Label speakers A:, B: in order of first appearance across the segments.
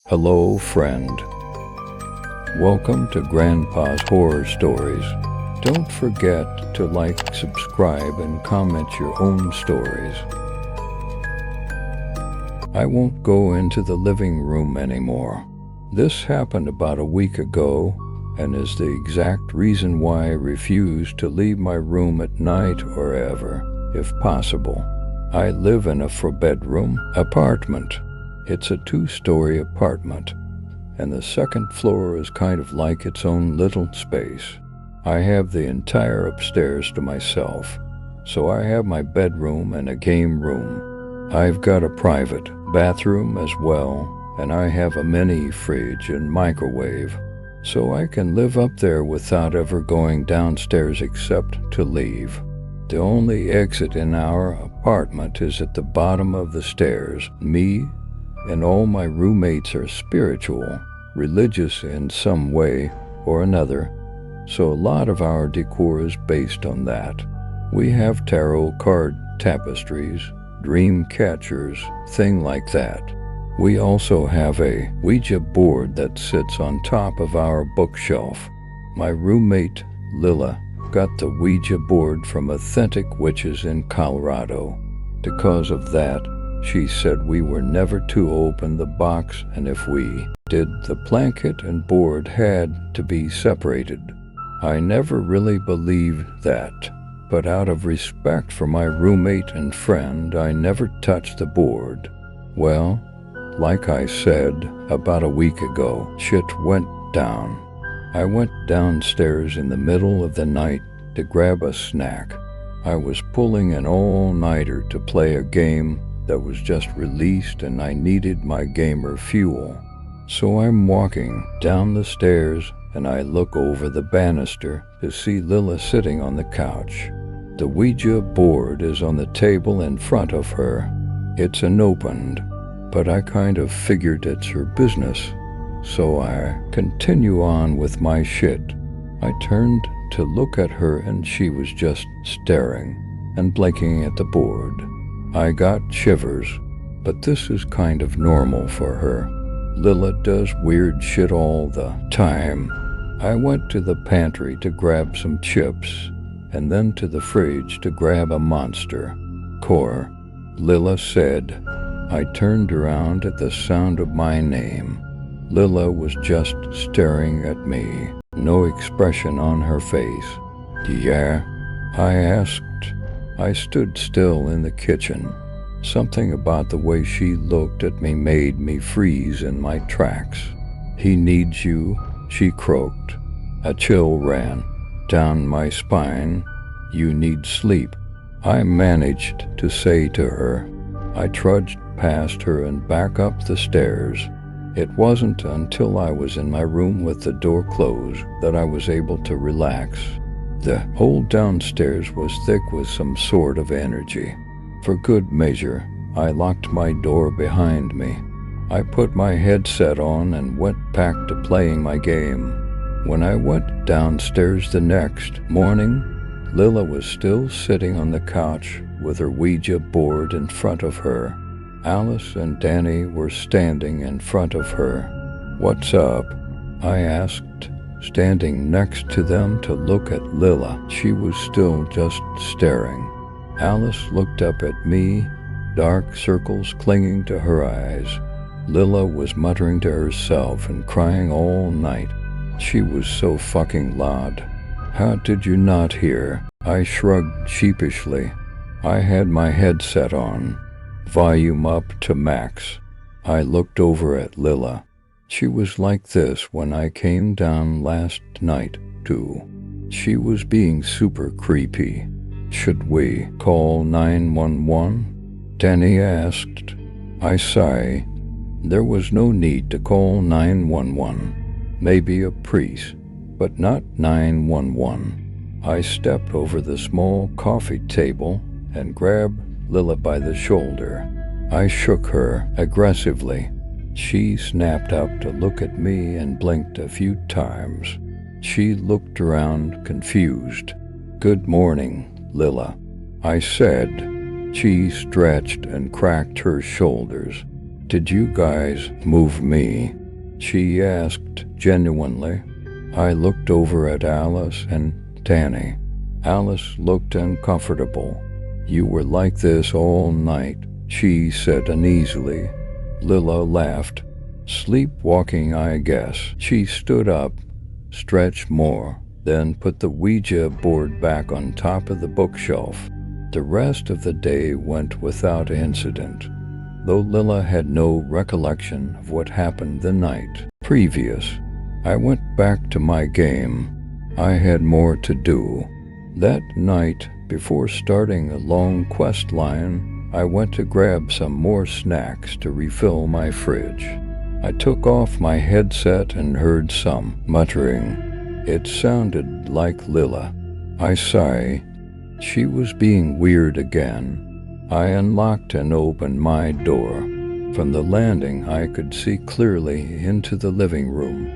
A: Hello, friend. Welcome to Grandpa's Horror Stories. Don't forget to like, subscribe, and comment your own stories. I won't go into the living room anymore. This happened about a week ago and is the exact reason why I refuse to leave my room at night or ever, if possible. I live in a four-bedroom apartment. It's a 2-story apartment, and the second floor is kind of like its own little space. I have the entire upstairs to myself, so I have my bedroom and a game room. I've got a private bathroom as well, and I have a mini fridge and microwave, so I can live up there without ever going downstairs except to leave. The only exit in our apartment is at the bottom of the stairs. Me and all my roommates are spiritual, religious in some way or another, so a lot of our decor is based on that. We have tarot card tapestries, dream catchers, thing like that. We also have a Ouija board that sits on top of our bookshelf. My roommate, Lila, got the Ouija board from authentic witches in Colorado. Because of that, she said we were never to open the box, and if we did, the blanket and board had to be separated. I never really believed that, but out of respect for my roommate and friend, I never touched the board. Well, like I said, about a week ago, shit went down. I went downstairs in the middle of the night to grab a snack. I was pulling an all-nighter to play a game that was just released, and I needed my gamer fuel. So I'm walking down the stairs and I look over the banister to see Lila sitting on the couch. The Ouija board is on the table in front of her. It's unopened, but I kind of figured it's her business, so I continue on with my shit. I turned to look at her and she was just staring and blinking at the board. I got shivers, but this is kind of normal for her. Lila does weird shit all the time. I went to the pantry to grab some chips, and then to the fridge to grab a Monster Core. Lila said. I turned around at the sound of my name. Lila was just staring at me, no expression on her face. Yeah? I asked. I stood still in the kitchen. Something about the way she looked at me made me freeze in my tracks. He needs you, she croaked. A chill ran down my spine. You need sleep, I managed to say to her. I trudged past her and back up the stairs. It wasn't until I was in my room with the door closed that I was able to relax. The whole downstairs was thick with some sort of energy. For good measure, I locked my door behind me. I put my headset on and went back to playing my game. When I went downstairs the next morning, Lila was still sitting on the couch with her Ouija board in front of her. Alice and Danny were standing in front of her. What's up? I asked, standing next to them to look at Lila. She was still just staring. Alice looked up at me, dark circles clinging to her eyes. Lila was muttering to herself and crying all night. She was so fucking loud. How did you not hear? I shrugged sheepishly. I had my headset on, volume up to max. I looked over at Lila. She was like this when I came down last night, too. She was being super creepy. Should we call 911? Danny asked. I sighed. There was no need to call 911. Maybe a priest, but not 911. I stepped over the small coffee table and grabbed Lila by the shoulder. I shook her aggressively. She snapped up to look at me and blinked a few times. She looked around confused. Good morning, Lila, I said. She stretched and cracked her shoulders. Did you guys move me?" she asked genuinely. I looked over at Alice and Danny. Alice looked uncomfortable. "You were like this all night," she said uneasily. Lila laughed. "Sleepwalking, I guess." She stood up, stretched more, then put the Ouija board back on top of the bookshelf. The rest of the day went without incident, though Lila had no recollection of what happened the night previous. I went back to my game. I had more to do. That night, before starting a long quest line, I went to grab some more snacks to refill my fridge. I took off my headset and heard some muttering. It sounded like Lila. I sighed. She was being weird again. I unlocked and opened my door. From the landing, I could see clearly into the living room.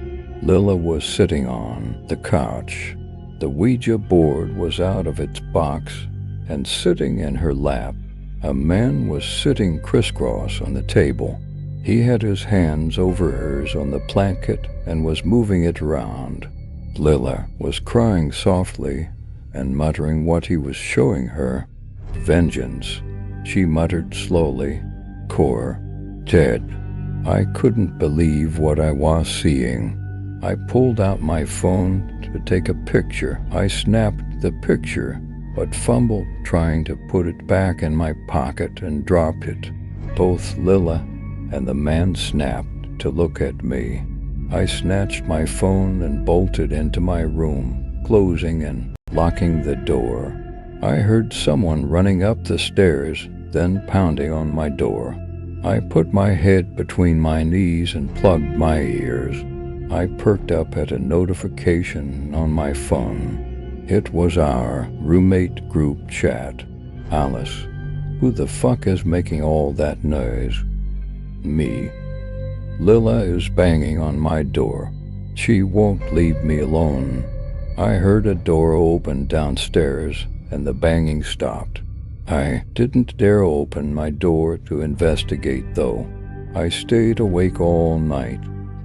A: Lila was sitting on the couch. The Ouija board was out of its box, and sitting in her lap, a man was sitting crisscross on the table. He had his hands over hers on the blanket and was moving it around. Lila was crying softly and muttering what he was showing her. "Vengeance," she muttered slowly. "Core, dead." I couldn't believe what I was seeing. I pulled out my phone to take a picture. I snapped the picture, but fumbled trying to put it back in my pocket and dropped it. Both Lila and the man snapped to look at me. I snatched my phone and bolted into my room, closing and locking the door. I heard someone running up the stairs, then pounding on my door. I put my head between my knees and plugged my ears. I perked up at a notification on my phone. It was our roommate group chat. "Alice, who the fuck is making all that noise?" "Me." "Lila is banging on my door. She won't leave me alone." I heard a door open downstairs and the banging stopped. I didn't dare open my door to investigate though. I stayed awake all night,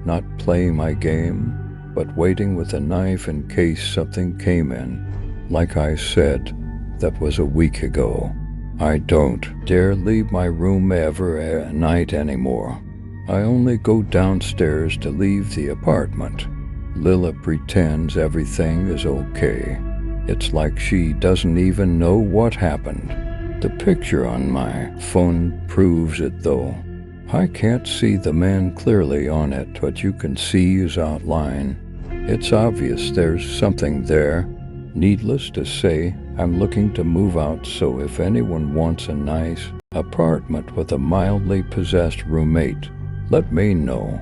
A: not playing my game, but waiting with a knife in case something came in. Like I said, that was a week ago. I don't dare leave my room ever at night anymore. I only go downstairs to leave the apartment. Lila pretends everything is okay. It's like she doesn't even know what happened. The picture on my phone proves it though. I can't see the man clearly on it, but you can see his outline. It's obvious there's something there. Needless to say, I'm looking to move out, so if anyone wants a nice apartment with a mildly possessed roommate, let me know.